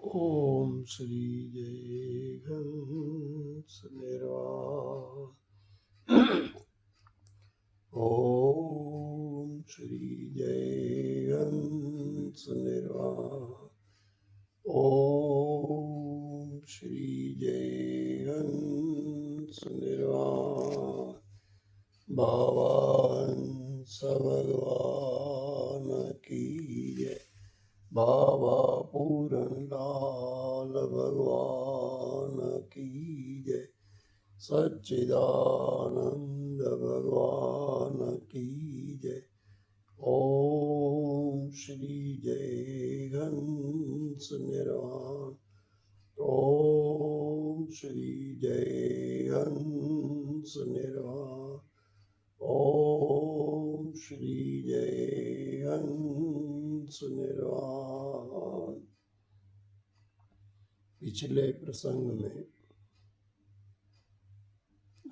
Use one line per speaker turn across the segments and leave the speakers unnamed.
ओम श्री जय हंस निर्वाण। ओम श्री जय हंस निर्वाण। ओम श्री जय हंस निर्वाण। भगवान स भगवान की जय। बाबा पूरन लाल भगवान की जय। सच्चिदानंद भगवान की जय। ओम श्री जय हंस निर्वाण। ओम श्री जय हंस निर्वाण। ओम श्री जय हंस निर्वाण। पिछले प्रसंग में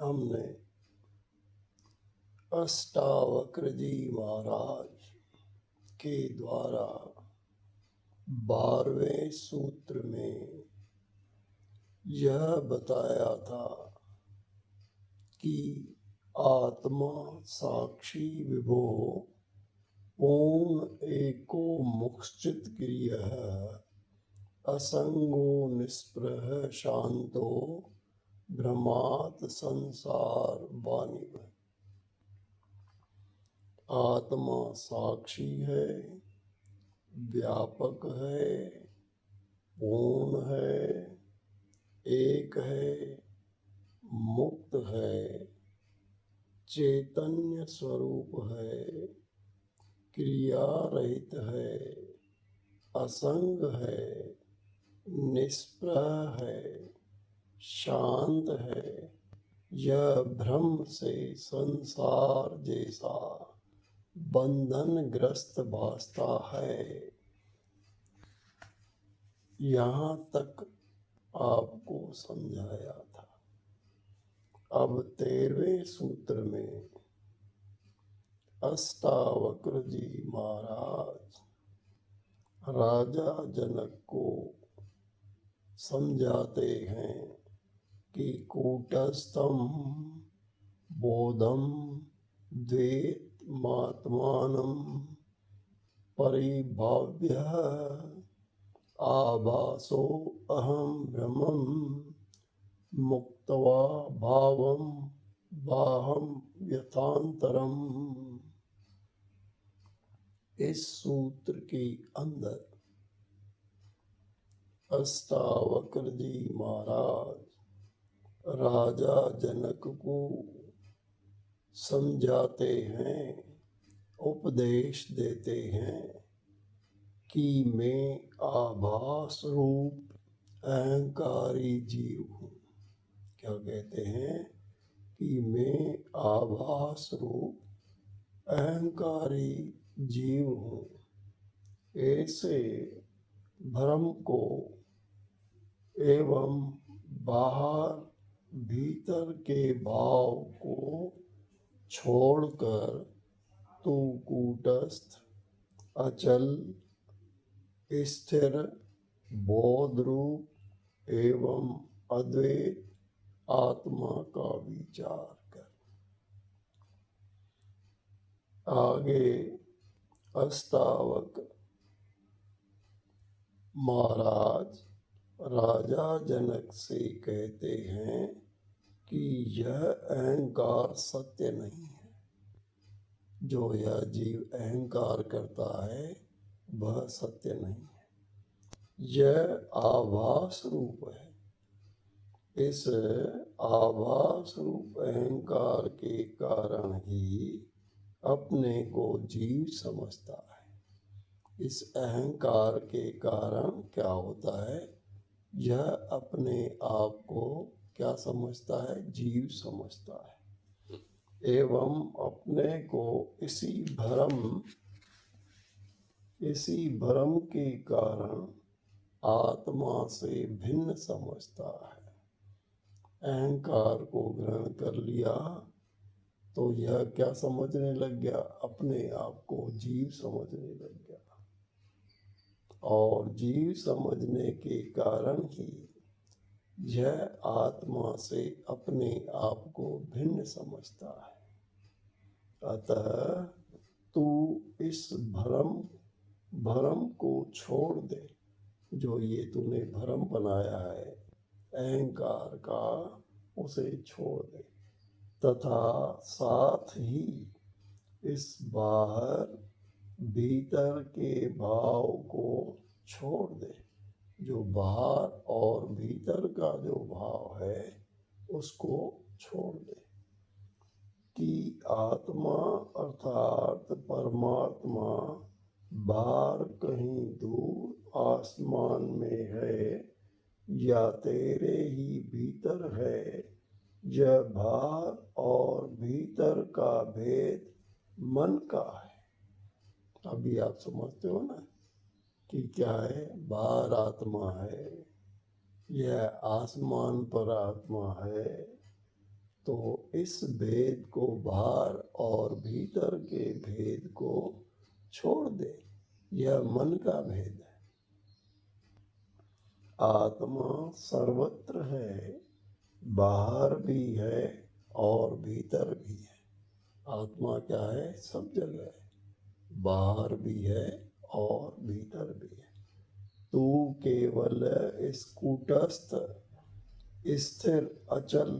हमने अष्टावक्र जी महाराज के द्वारा 12वें सूत्र में यह बताया था कि आत्मा साक्षी विभो पूर्ण एको मुक्षित क्रिय असंगो निस्पृह शांतो भ्रमात संसार वाणी। आत्मा साक्षी है, व्यापक है, पूर्ण है, एक है, मुक्त है, चैतन्य स्वरूप है, क्रिया रहित है, असंग है, निष्प्रह है, शांत है। यह भ्रम से संसार जैसा बंधन ग्रस्त भासता है। यहाँ तक आपको समझाया था। अब 13वें सूत्र में अष्टावक्र जी महाराज राजा जनक को समझाते हैं कि कूटस्थम बोधम द्वैतमात्मानं परिभाव्य आभासो अहम ब्रह्मं मुक्त्वा भावं बाहं यथांतरम। इस सूत्र के अंदर अष्टावक्र जी महाराज राजा जनक को समझाते हैं, उपदेश देते हैं कि मैं आभास रूप अहंकारी जीव हूँ। क्या कहते हैं? कि मैं आभास रूप अहंकारी जीव हूँ। ऐसे भ्रम को एवं बाहर भीतर के भाव को छोड़कर तू कूटस्थ, अचल, स्थिर, बोध रूप एवं अद्वैत आत्मा का विचार कर। आगे अष्टावक्र महाराज राजा जनक से कहते हैं कि यह अहंकार सत्य नहीं है। जो यह जीव अहंकार करता है वह सत्य नहीं है, यह आभास रूप है। इस आभास रूप अहंकार के कारण ही अपने को जीव समझता है। इस अहंकार के कारण क्या होता है? यह अपने आप को क्या समझता है? जीव समझता है एवं अपने को इसी भ्रम के कारण आत्मा से भिन्न समझता है। अहंकार को ग्रहण कर लिया तो यह क्या समझने लग गया? अपने आप को जीव समझने लग गया। और जीव समझने के कारण ही यह आत्मा से अपने आप को भिन्न समझता है। अतः तू इस भ्रम को छोड़ दे, जो ये तूने भ्रम बनाया है अहंकार का, उसे छोड़ दे, तथा साथ ही इस बाहर भीतर के भाव को छोड़ दे। जो बाहर और भीतर का जो भाव है उसको छोड़ दे कि आत्मा अर्थात परमात्मा बाहर कहीं दूर आसमान में है या तेरे ही भीतर है। यह बाहर और भीतर का भेद मन का है। अभी आप समझते हो ना कि क्या है, बाहर आत्मा है, यह आसमान पर आत्मा है। तो इस भेद को, बाहर और भीतर के भेद को छोड़ दे, यह मन का भेद है। आत्मा सर्वत्र है, बाहर भी है और भीतर भी है। आत्मा क्या है? सब जगह है, बाहर भी है और भीतर भी है। तू केवल इस कूटस्थ स्थिर अचल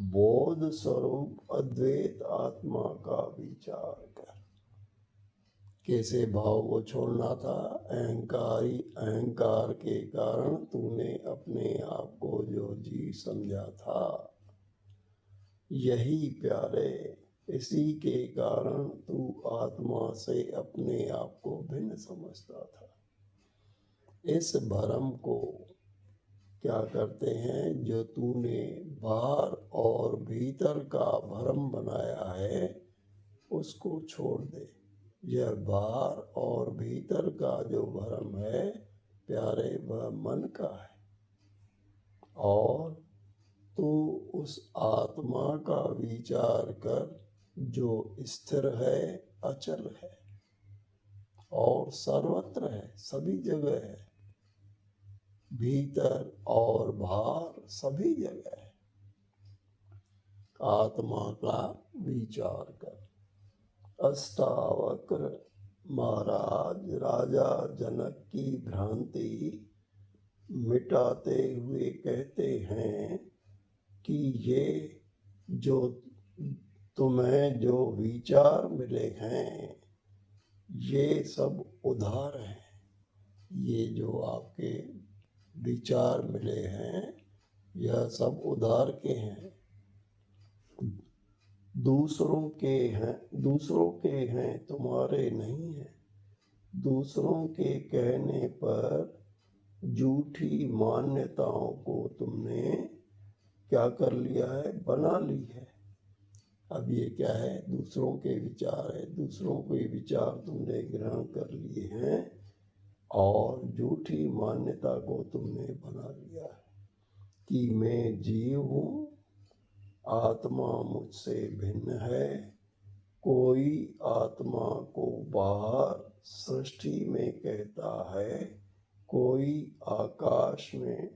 बोध स्वरूप अद्वैत आत्मा का विचार कर। कैसे भाव को छोड़ना था? अहंकार के कारण तूने अपने आप को जो जीव समझा था, यही प्यारे, इसी के कारण तू आत्मा से अपने आप को भिन्न समझता था। इस भ्रम को क्या करते हैं? जो तूने बाहर और भीतर का भ्रम बनाया है उसको छोड़ दे। यह बाहर और भीतर का जो भ्रम है प्यारे, वह मन का है। और तू उस आत्मा का विचार कर जो स्थिर है, अचल है और सर्वत्र है, सभी जगह है, भीतर और बाहर सभी जगह है। आत्मा का विचार कर। अष्टावक्र महाराज राजा जनक की भ्रांति मिटाते हुए कहते हैं कि ये जो तुम्हें जो विचार मिले हैं ये सब उधार हैं। ये जो आपके विचार मिले हैं यह सब उधार के हैं, दूसरों के हैं, तुम्हारे नहीं हैं। दूसरों के कहने पर झूठी मान्यताओं को तुमने क्या कर लिया है? बना ली है। अब ये क्या है? दूसरों के विचार है, दूसरों के विचार तुमने ग्रहण कर लिए हैं और झूठी मान्यता को तुमने बना लिया है कि मैं जीव हूँ, आत्मा मुझसे भिन्न है। कोई आत्मा को बाहर सृष्टि में कहता है, कोई आकाश में,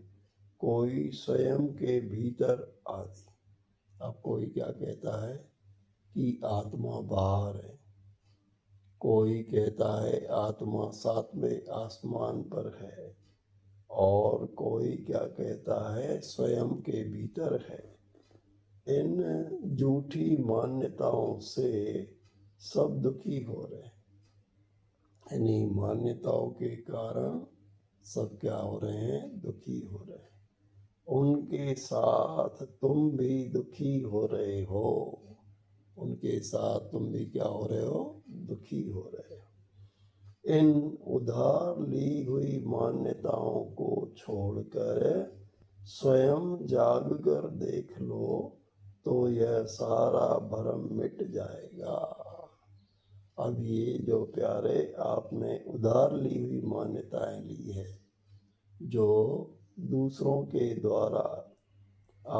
कोई स्वयं के भीतर आदि। अब कोई क्या कहता है कि आत्मा बाहर है, कोई कहता है आत्मा सातवें आसमान पर है, और कोई क्या कहता है स्वयं के भीतर है। इन झूठी मान्यताओं से सब दुखी हो रहे हैं। इन्हीं मान्यताओं के कारण सब क्या हो रहे हैं? दुखी हो रहे हैं। उनके साथ तुम भी दुखी हो रहे हो, उनके साथ तुम भी क्या हो रहे हो? दुखी हो रहे हो। इन उधार ली हुई मान्यताओं को छोड़कर स्वयं जाग कर देख लो तो यह सारा भ्रम मिट जाएगा। अब ये जो प्यारे आपने उधार ली हुई मान्यताएं ली है, जो दूसरों के द्वारा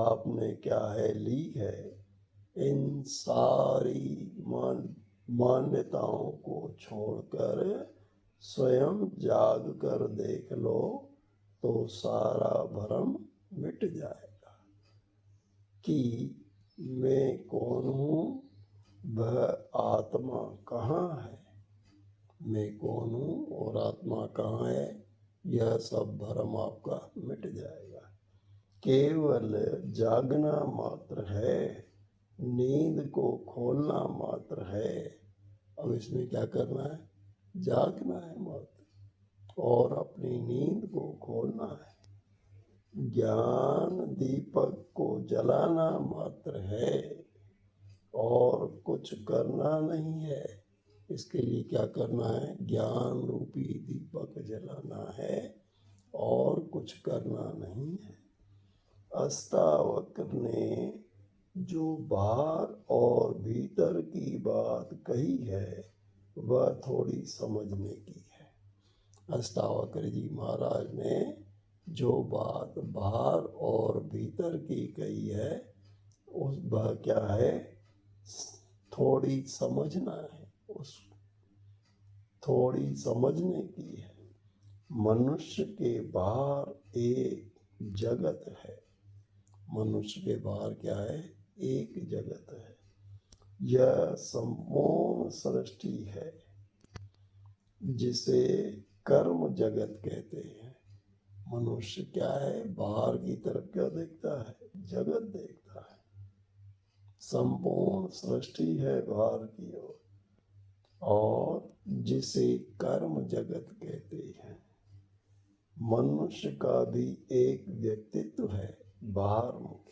आपने क्या है ली है, इन सारी मान्यताओं को छोड़कर स्वयं जाग कर देख लो तो सारा भरम मिट जाएगा कि मैं कौन हूँ, वह आत्मा कहाँ है, मैं कौन हूँ और आत्मा कहाँ है, यह सब भरम आपका मिट जाएगा। केवल जागना मात्र है, नींद को खोलना मात्र है। अब इसमें क्या करना है? जागना है मात्र और अपनी नींद को खोलना है। ज्ञान दीपक को जलाना मात्र है और कुछ करना नहीं है। इसके लिए क्या करना है? ज्ञान रूपी दीपक जलाना है और कुछ करना नहीं है। अष्टावक्र ने जो बाहर और भीतर की बात कही है वह थोड़ी समझने की है। अष्टावक्र जी महाराज ने जो बात बाहर और भीतर की कही है उस वह क्या है? थोड़ी समझना है, उस थोड़ी समझने की है। मनुष्य के बाहर एक जगत है, मनुष्य के बाहर क्या है? एक जगत है। यह संपूर्ण सृष्टि है जिसे कर्म जगत कहते हैं। मनुष्य क्या है? बाहर की तरफ क्या देखता है? जगत देखता है। संपूर्ण सृष्टि है बाहर की ओर और जिसे कर्म जगत कहते हैं। मनुष्य का भी एक व्यक्तित्व है बाहरमुखी।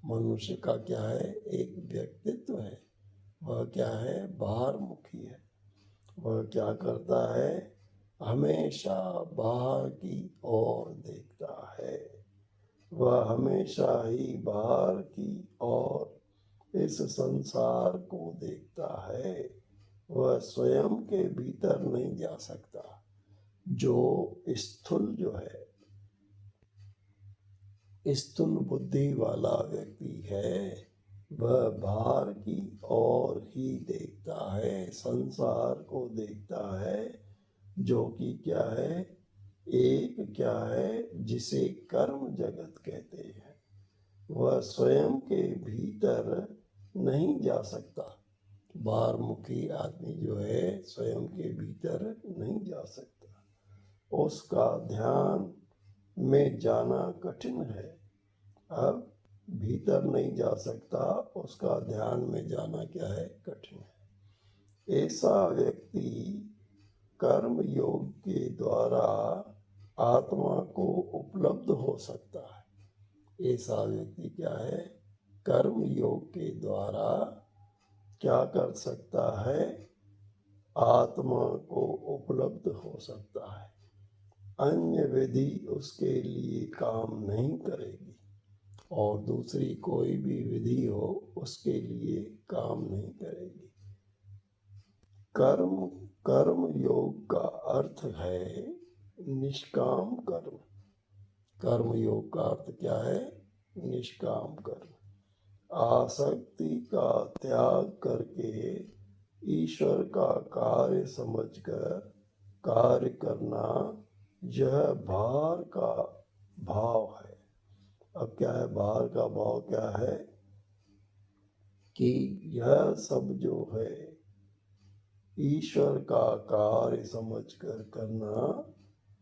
मनुष्य का क्या है? एक व्यक्तित्व है। वह क्या है? बाहरमुखी है। वह क्या करता है? हमेशा बाहर की ओर देखता है। वह हमेशा ही बाहर की ओर इस संसार को देखता है। वह स्वयं के भीतर नहीं जा सकता। जो स्थूल जो है, स्थूल बुद्धि वाला व्यक्ति है, वह बाहर की ओर ही देखता है, संसार को देखता है, जो कि क्या है? एक क्या है? जिसे कर्म जगत कहते हैं। वह स्वयं के भीतर नहीं जा सकता। बाहरमुखी आदमी जो है स्वयं के भीतर नहीं जा सकता। उसका ध्यान में जाना कठिन है। अब भीतर नहीं जा सकता, उसका ध्यान में जाना क्या है? कठिन है। ऐसा व्यक्ति कर्म योग के द्वारा आत्मा को उपलब्ध हो सकता है। ऐसा व्यक्ति क्या है? कर्म योग के द्वारा क्या कर सकता है? आत्मा को उपलब्ध हो सकता है। अन्य विधि उसके लिए काम नहीं करेगी और दूसरी कोई भी विधि हो उसके लिए काम नहीं करेगी। कर्म योग का अर्थ है निष्काम कर्म। कर्म योग का अर्थ क्या है? निष्काम कर्म। आसक्ति का त्याग करके ईश्वर का कार्य समझकर कार्य करना, यह बाहर का भाव है। अब क्या है? बाहर का भाव क्या है? कि यह सब जो है ईश्वर का कार्य समझकर करना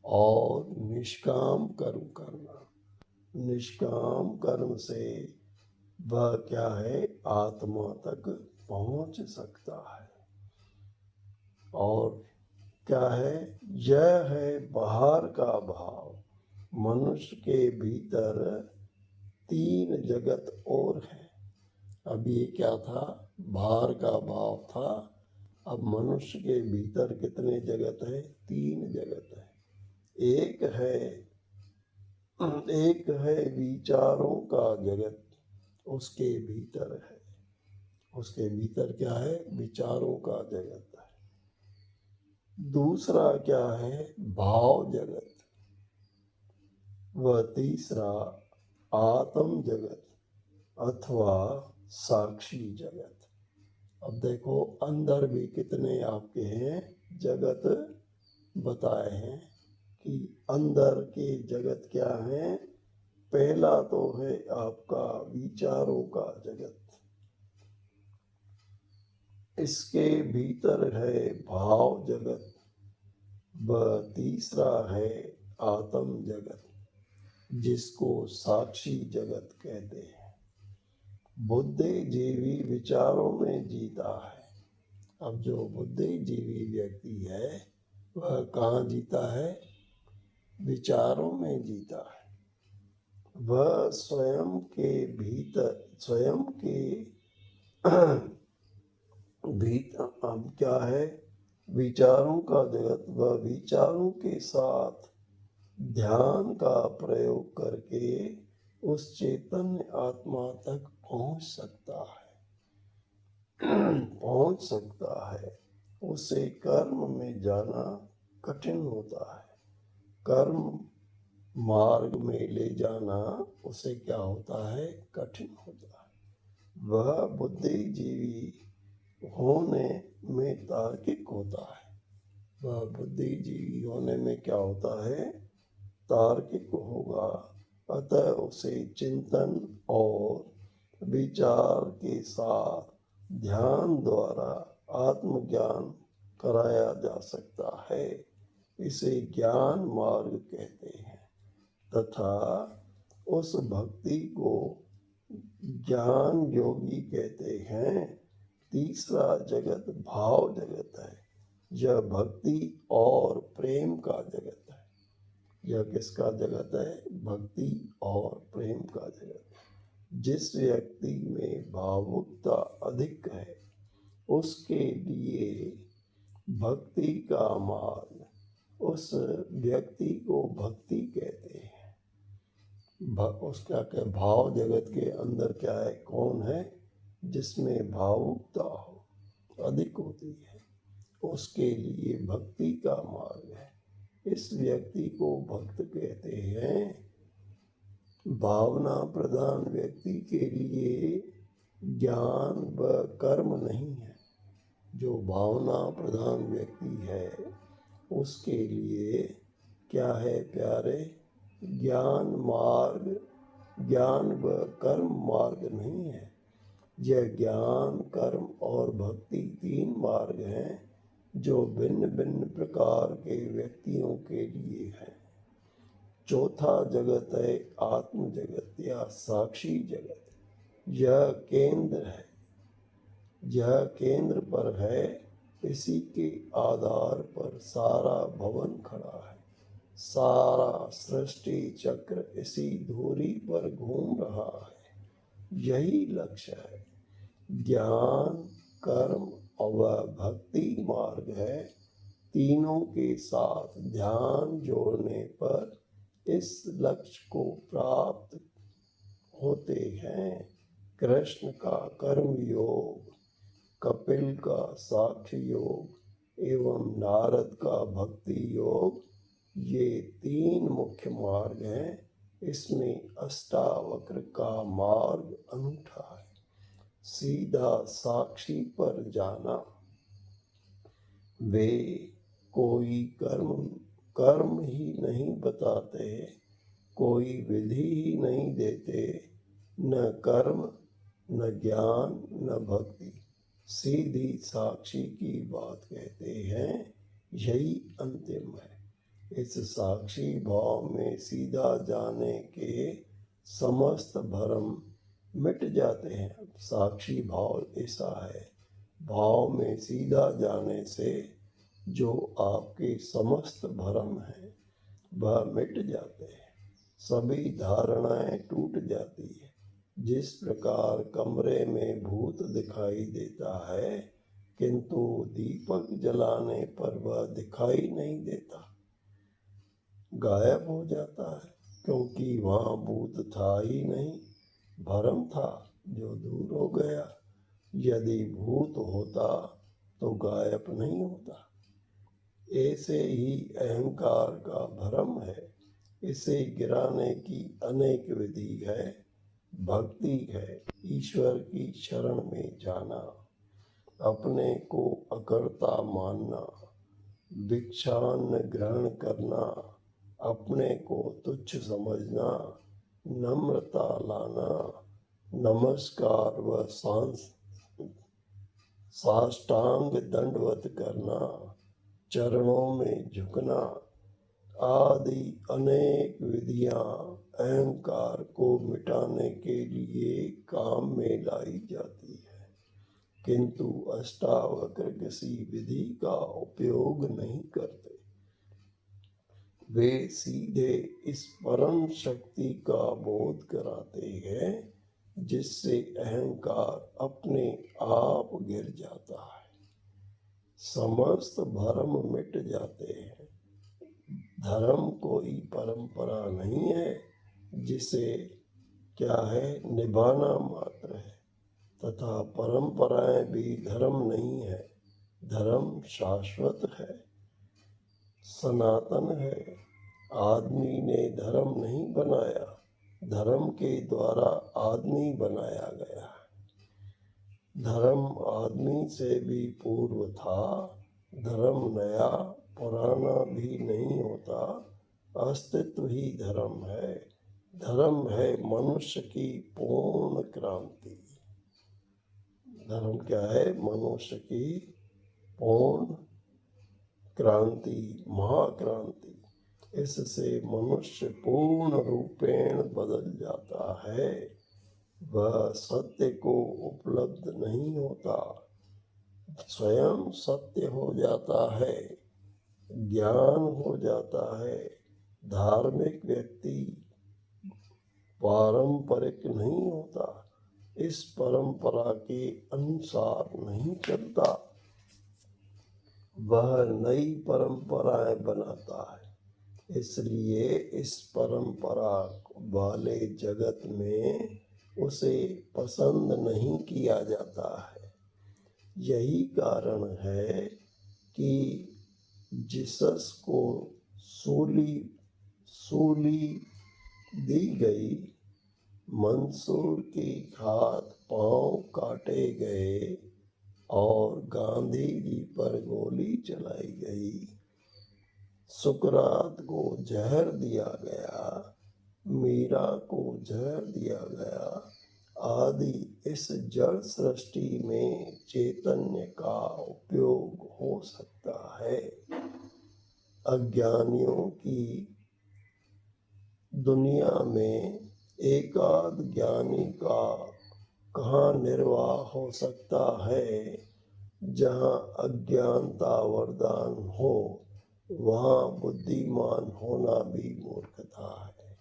और निष्काम कर्म करना। निष्काम कर्म से वह क्या है? आत्मा तक पहुंच सकता है। और क्या है? यह है बाहर का भाव। मनुष्य के भीतर तीन जगत और है। अब ये क्या था? बाहर का भाव था। अब मनुष्य के भीतर कितने जगत है? तीन जगत है। एक है विचारों का जगत, उसके भीतर है। उसके भीतर क्या है? विचारों का जगत है। दूसरा क्या है? भाव जगत। वह तीसरा आत्म जगत अथवा साक्षी जगत। अब देखो अंदर भी कितने आपके हैं जगत? बताए हैं कि अंदर के जगत क्या है। पहला तो है आपका विचारों का जगत, इसके भीतर है भाव जगत, व तीसरा है आत्म जगत, जिसको साक्षी जगत कहते हैं। बुद्धिजीवी विचारों में जीता है। अब जो बुद्धिजीवी व्यक्ति है वह कहाँ जीता है? विचारों में जीता है। वह स्वयं के भीतर, स्वयं के भीतर अब क्या है? विचारों का जगत। वह विचारों के साथ ध्यान का प्रयोग करके उस चैतन्य आत्मा तक पहुंच सकता है। उसे कर्म में जाना कठिन होता है। कर्म मार्ग में ले जाना उसे क्या होता है? कठिन होता है। वह बुद्धिजीवी होने में तार्किक होता है। वह बुद्धिजीवी होने में क्या होता है? तार्किक होगा। अतः उसे चिंतन और विचार के साथ ध्यान द्वारा आत्मज्ञान कराया जा सकता है। इसे ज्ञान मार्ग कहते हैं तथा उस भक्ति को ज्ञान योगी कहते हैं। तीसरा जगत भाव जगत है। यह भक्ति और प्रेम का जगत है। यह किसका जगत है? भक्ति और प्रेम का जगत। जिस व्यक्ति में भावुकता अधिक है उसके लिए भक्ति का मार्ग, उस व्यक्ति को भक्ति कहते हैं। उसका क्या भाव जगत के अंदर क्या है? कौन है? जिसमें भावुकता हो अधिक होती है उसके लिए भक्ति का मार्ग है। इस व्यक्ति को भक्त कहते हैं। भावना प्रधान व्यक्ति के लिए ज्ञान व कर्म नहीं है। जो भावना प्रधान व्यक्ति है उसके लिए क्या है प्यारे? ज्ञान मार्ग, ज्ञान व कर्म मार्ग नहीं है। यह ज्ञान, कर्म और भक्ति तीन मार्ग हैं जो भिन्न भिन्न प्रकार के व्यक्तियों के लिए हैं। चौथा जगत है आत्म जगत या साक्षी जगत। यह केंद्र है, यह केंद्र पर है। इसी के आधार पर सारा भवन खड़ा है। सारा सृष्टि चक्र इसी धुरी पर घूम रहा है। यही लक्ष्य है। ज्ञान, कर्म और भक्ति मार्ग है। तीनों के साथ ध्यान जोड़ने पर इस लक्ष्य को प्राप्त होते हैं। कृष्ण का कर्म योग, कपिल का साक्ष्य योग एवं नारद का भक्ति योग, ये तीन मुख्य मार्ग हैं। इसमें अष्टावक्र का मार्ग अनूठा है। सीधा साक्षी पर जाना। वे कोई कर्म ही नहीं बताते, कोई विधि ही नहीं देते, न कर्म, न ज्ञान, न भक्ति। सीधी साक्षी की बात कहते हैं। यही अंतिम है। इस साक्षी भाव में सीधा जाने के समस्त भ्रम मिट जाते हैं। साक्षी भाव ऐसा है, भाव में सीधा जाने से जो आपके समस्त भ्रम हैं वह मिट जाते हैं। सभी धारणाएं टूट जाती है। जिस प्रकार कमरे में भूत दिखाई देता है किंतु दीपक जलाने पर वह दिखाई नहीं देता, गायब हो जाता है, क्योंकि वहाँ भूत था ही नहीं, भ्रम था जो दूर हो गया। यदि भूत होता तो गायब नहीं होता। ऐसे ही अहंकार का भ्रम है। इसे गिराने की अनेक विधि है। भक्ति है ईश्वर की शरण में जाना, अपने को अकर्ता मानना, भिक्षान्न ग्रहण करना, अपने को तुच्छ समझना, नम्रता लाना, नमस्कार व साष्टांग दंडवत करना, चरणों में झुकना आदि अनेक विधियां अहंकार को मिटाने के लिए काम में लाई जाती है, किंतु अष्टावक्र किसी विधि का उपयोग नहीं करते। वे सीधे इस परम शक्ति का बोध कराते हैं जिससे अहंकार अपने आप गिर जाता है, समस्त भ्रम मिट जाते हैं। धर्म कोई परंपरा नहीं है जिसे क्या है निभाना मात्र है, तथा परंपराएं भी धर्म नहीं है। धर्म शाश्वत है, सनातन है। आदमी ने धर्म नहीं बनाया, धर्म के द्वारा आदमी बनाया गया। धर्म आदमी से भी पूर्व था। धर्म नया पुराना भी नहीं होता, अस्तित्व ही धर्म है। धर्म है मनुष्य की पूर्ण क्रांति। धर्म क्या है? मनुष्य की पूर्ण क्रांति, महाक्रांति। इससे मनुष्य पूर्ण रूपेण बदल जाता है। वह सत्य को उपलब्ध नहीं होता, स्वयं सत्य हो जाता है, ज्ञान हो जाता है। धार्मिक व्यक्ति पारंपरिक नहीं होता, इस परंपरा के अनुसार नहीं चलता, वह नई परंपराएं बनाता है। इसलिए इस परंपरा वाले जगत में उसे पसंद नहीं किया जाता है। यही कारण है कि जीसस को सूली दी गई, मंसूर के हाथ पांव काटे गए और गांधी जी पर गोली चलाई गई, सुकरात को जहर दिया गया, मीरा को जहर दिया गया आदि। इस जड़ सृष्टि में चैतन्य का उपयोग हो सकता है। अज्ञानियों की दुनिया में एकाध ज्ञानी का कहाँ निर्वाह हो सकता है? जहाँ अज्ञानता वरदान हो, वहाँ बुद्धिमान होना भी मूर्खता है।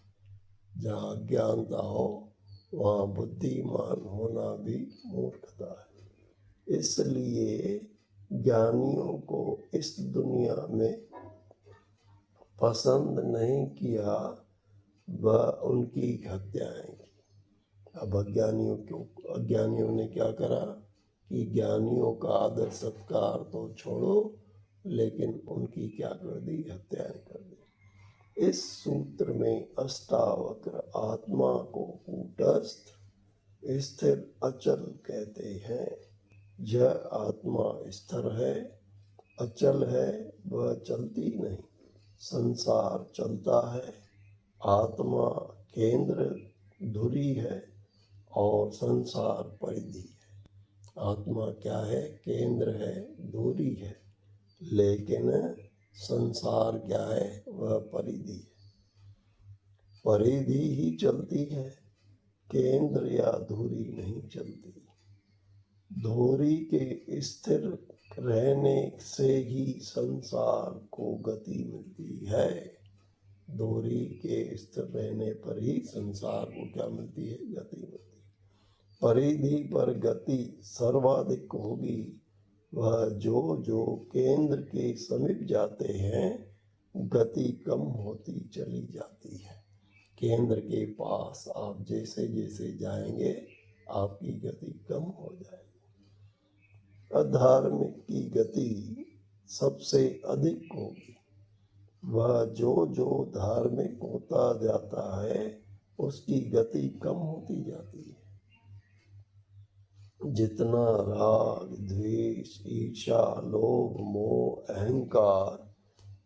जहाँ अज्ञानता हो, वहाँ बुद्धिमान होना भी मूर्खता है। इसलिए ज्ञानियों को इस दुनिया में पसंद नहीं किया, वह उनकी हत्याएं की। अब अज्ञानियों ने क्या करा कि ज्ञानियों का आदर सत्कार तो छोड़ो, लेकिन उनकी क्या कर दी? हत्याएं कर दी। इस सूत्र में अष्टावक्र आत्मा को कूटस्थ, स्थिर, अचल कहते हैं। यह आत्मा स्थिर है, अचल है, वह चलती नहीं। संसार चलता है, आत्मा केंद्र धुरी है और संसार परिधि है। आत्मा क्या है? केंद्र है, धुरी है, लेकिन संसार क्या है? वह परिधि है। परिधि ही चलती है, केंद्र या धुरी नहीं चलती। धुरी के स्थिर रहने से ही संसार को गति मिलती है। धुरी के स्थिर रहने पर ही संसार को क्या मिलती है? गति मिलती है। परिधि पर गति सर्वाधिक होगी। वह जो केंद्र के समीप जाते हैं, गति कम होती चली जाती है। केंद्र के पास आप जैसे जैसे जाएंगे, आपकी गति कम हो जाएगी। अधार्मिक की गति सबसे अधिक होगी। वह जो धार्मिक होता जाता है, उसकी गति कम होती जाती है। जितना राग, द्वेष, ईर्ष्या, लोभ, मोह, अहंकार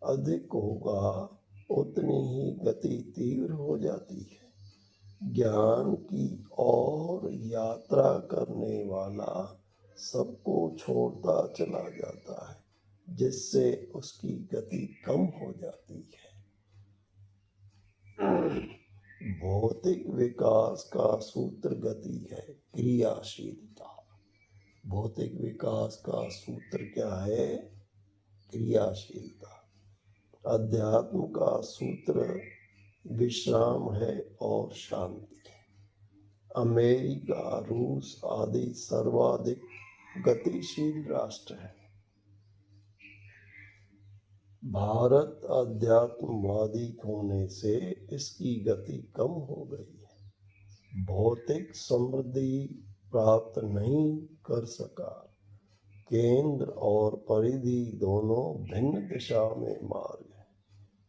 अधिक होगा उतनी ही गति तीव्र हो जाती है। ज्ञान की ओर यात्रा करने वाला सबको छोड़ता चला जाता है, जिससे उसकी गति कम हो जाती है। भौतिक विकास का सूत्र गति है, क्रियाशीलता। भौतिक विकास का सूत्र क्या है? क्रियाशीलता। अध्यात्म का सूत्र विश्राम है और शांति। अमेरिका, रूस आदि सर्वाधिक गतिशील राष्ट्र है। भारत अध्यात्मवादी होने से इसकी गति कम हो गई है। भौतिक समृद्धि प्राप्त नहीं कर सका। केंद्र और परिधि दोनों भिन्न दिशा में मार्ग है।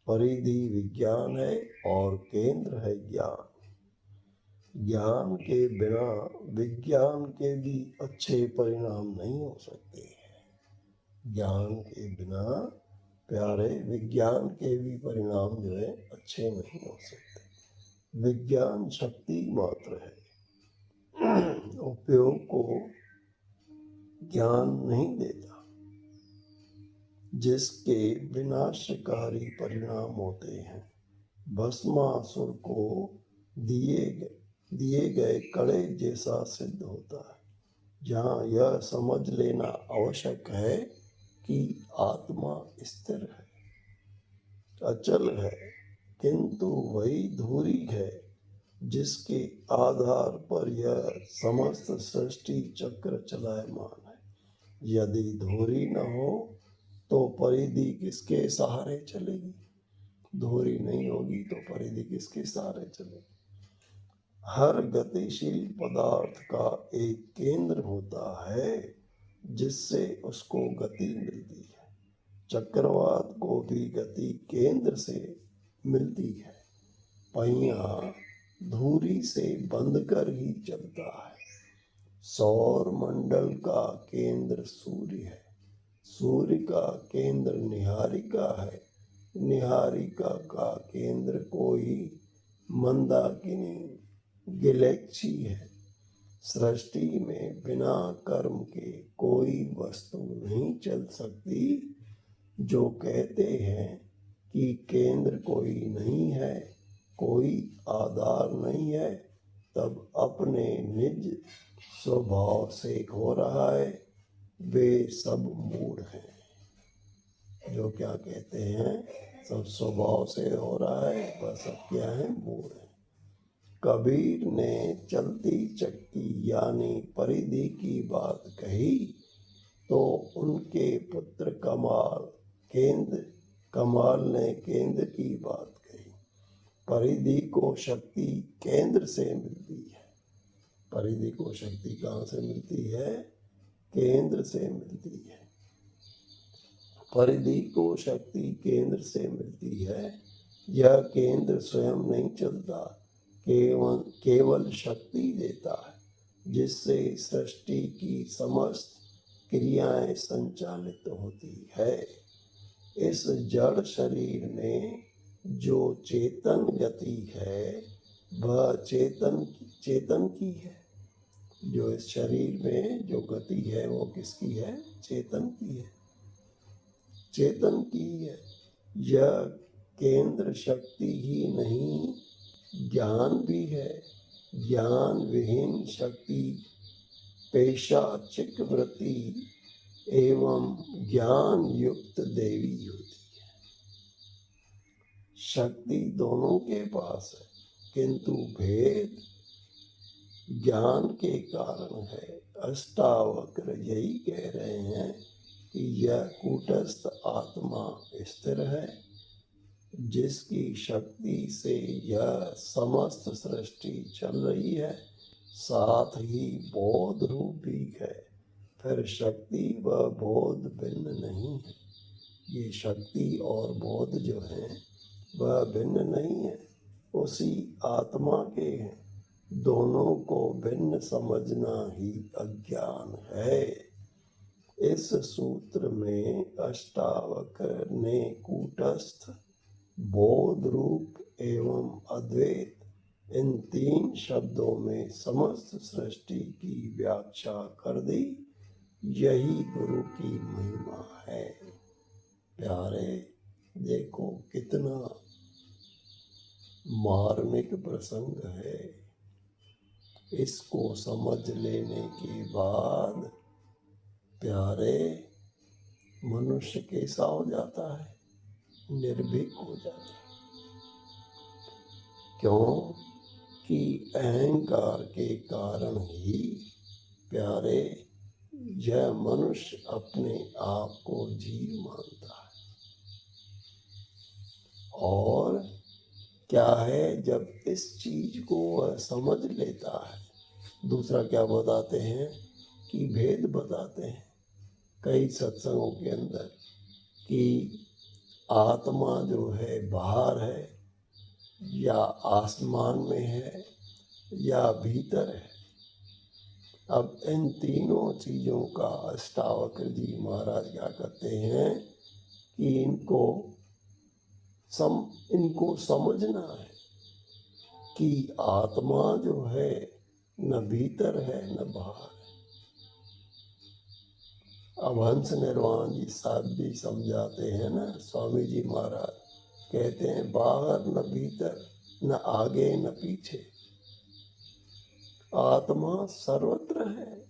परिधि विज्ञान है और केंद्र है ज्ञान। ज्ञान के बिना विज्ञान के भी अच्छे परिणाम नहीं हो सकते हैं। ज्ञान के बिना प्यारे विज्ञान के भी परिणाम जो है अच्छे नहीं हो सकते। विज्ञान शक्ति मात्र है, उपयोग को ज्ञान नहीं देता, जिसके विनाशकारी परिणाम होते हैं। भस्मासुर को दिए गए कड़े जैसा सिद्ध होता है, जहाँ यह समझ लेना आवश्यक है कि आत्मा स्थिर है, अचल है, किंतु वही धुरी है जिसके आधार पर यह समस्त सृष्टि चक्र चलायमान है। यदि धुरी न हो तो परिधि किसके सहारे चलेगी? धुरी नहीं होगी तो परिधि किसके सहारे चलेगी? हर गतिशील पदार्थ का एक केंद्र होता है जिससे उसको गति मिलती है। चक्रवात को भी गति केंद्र से मिलती है। पहिया धुरी से बंध कर ही चलता है। सौर मंडल का केंद्र सूर्य है। सूर्य का केंद्र निहारिका है। निहारिका का केंद्र कोई मंदाकिनी गैलेक्सी है। सृष्टि में बिना कर्म के कोई वस्तु नहीं चल सकती। जो कहते हैं कि केंद्र कोई नहीं है, कोई आधार नहीं है, तब अपने निज स्वभाव से हो रहा है, वे सब मूढ़ हैं। जो क्या कहते हैं सब स्वभाव से हो रहा है, वह सब क्या है? मूढ़ है। कबीर ने चलती चक्की यानी परिधि की बात कही तो उनके पुत्र कमाल ने केंद्र की बात कही। परिधि को शक्ति केंद्र से मिलती है। परिधि को शक्ति कहाँ से मिलती है? केंद्र से मिलती है। परिधि को शक्ति केंद्र से मिलती है। यह केंद्र स्वयं नहीं चलता, केवल शक्ति देता है, जिससे सृष्टि की समस्त क्रियाएं संचालित होती है। इस जड़ शरीर में जो चेतन गति है वह चेतन की है। जो इस शरीर में जो गति है वो किसकी है? चेतन की है। चेतन की है। यह केंद्र शक्ति ही नहीं, ज्ञान भी है। ज्ञान विहीन शक्ति पैशाचिक वृत्ति एवं ज्ञान युक्त देवी होती है। शक्ति दोनों के पास है, किंतु भेद ज्ञान के कारण है। अष्टावक्र यही कह रहे हैं कि यह कूटस्थ आत्मा स्थिर है, जिसकी शक्ति से यह समस्त सृष्टि चल रही है, साथ ही बोध रूप भी है। फिर शक्ति व बोध भिन्न नहीं है। ये शक्ति और बोध जो है वह भिन्न नहीं है, उसी आत्मा के हैं। दोनों को भिन्न समझना ही अज्ञान है। इस सूत्र में अष्टावक्र ने कूटस्थ, बोध रूप एवं अद्वैत इन तीन शब्दों में समस्त सृष्टि की व्याख्या कर दी। यही गुरु की महिमा है। प्यारे, देखो कितना मार्मिक प्रसंग है। इसको समझ लेने के बाद प्यारे मनुष्य कैसा हो जाता है? निर्भीक हो जाता है। क्यों कि अहंकार के कारण ही प्यारे यह मनुष्य अपने आप को जीव मानता है। और क्या है, जब इस चीज को वह समझ लेता है, दूसरा क्या बताते हैं कि भेद बताते हैं कई सत्संगों के अंदर कि आत्मा जो है बाहर है या आसमान में है या भीतर है। अब इन तीनों चीजों का अष्टावक्र जी महाराज क्या कहते हैं कि इनको समझना है कि आत्मा जो है न भीतर है न बाहर है। अब हंस निर्वाण जी साहब भी समझाते हैं ना, स्वामी जी महाराज कहते हैं बाहर न भीतर, न आगे न पीछे, आत्मा सर्वत्र है,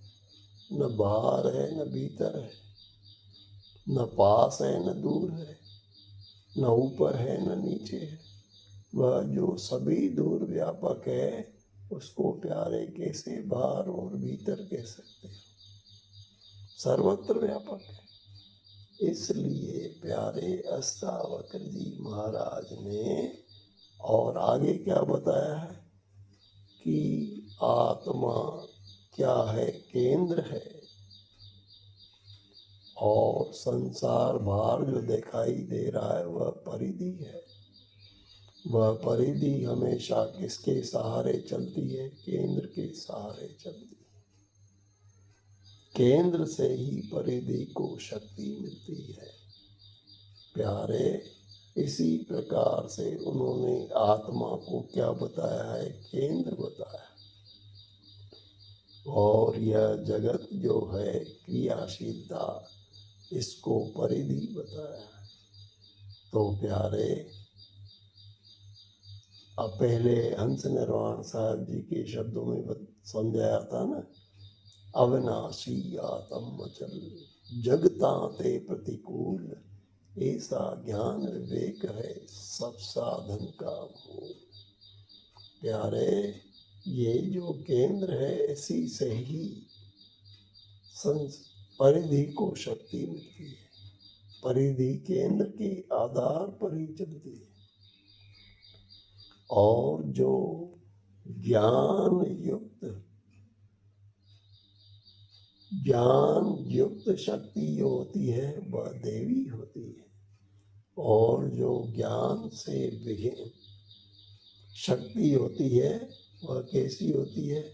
न बाहर है न भीतर है, न पास है न दूर है, न ऊपर है न नीचे है। वह जो सभी दूर व्यापक है उसको प्यारे कैसे बाहर और भीतर कह सकते हैं? सर्वत्र व्यापक है। इसलिए प्यारे अष्टावक्र जी महाराज ने और आगे क्या बताया है कि आत्मा क्या है? केंद्र है। और संसार बाहर जो दिखाई दे रहा है वह परिधि है। वह परिधि हमेशा किसके सहारे चलती है? केंद्र के सहारे चलती है। केंद्र से ही परिधि को शक्ति मिलती है। प्यारे, इसी प्रकार से उन्होंने आत्मा को क्या बताया है? केंद्र बताया। और यह जगत जो है क्रियाशीलता, इसको परिधि बताया है। तो प्यारे, अब पहले हंस निर्वाण साहब जी के शब्दों में समझाया था ना, अविनाशी आत्म अचल जगता ते प्रतिकूल, ऐसा ज्ञान विवेक है सब साधन का मूल। प्यारे, ये जो केंद्र है इसी से ही परिधि को शक्ति मिलती है। परिधि केंद्र के आधार पर ही चलती है। और जो ज्ञान युक्त शक्ति जो होती है वह देवी होती है। और जो ज्ञान से विहीन शक्ति होती है वह कैसी होती है?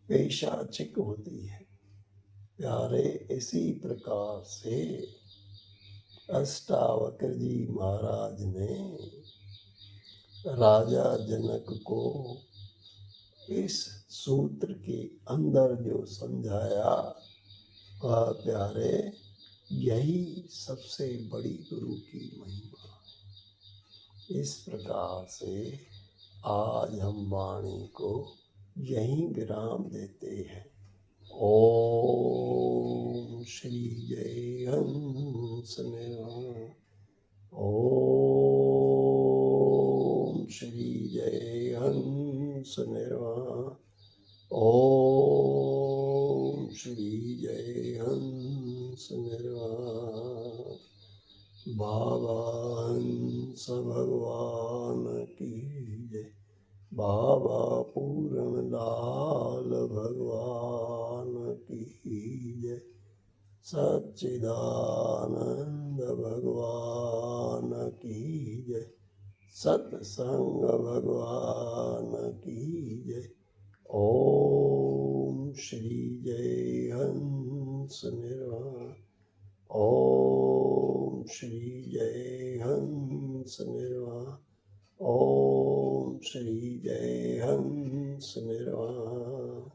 पैशाचिक होती है। प्यारे, इसी प्रकार से अष्टावक्र जी महाराज ने राजा जनक को इस सूत्र के अंदर जो समझाया वह प्यारे यही सबसे बड़ी गुरु की महिमा है। इस प्रकार से आज हम वाणी को यहीं विराम देते हैं। ओम श्री जय हंस निर्वाण। ओम श्री जय हंस निर्वाण। ओम श्री जय हंस निर्वाण। बाबा हंस भगवान की जय। बाबा पूर्ण लाल भगवान की जय। सच्चिदानंद भगवान की जय। सत्संग भगवान की जय। ओम श्री जय हंस निर्वाण। श्री जय हंस निर्वाण।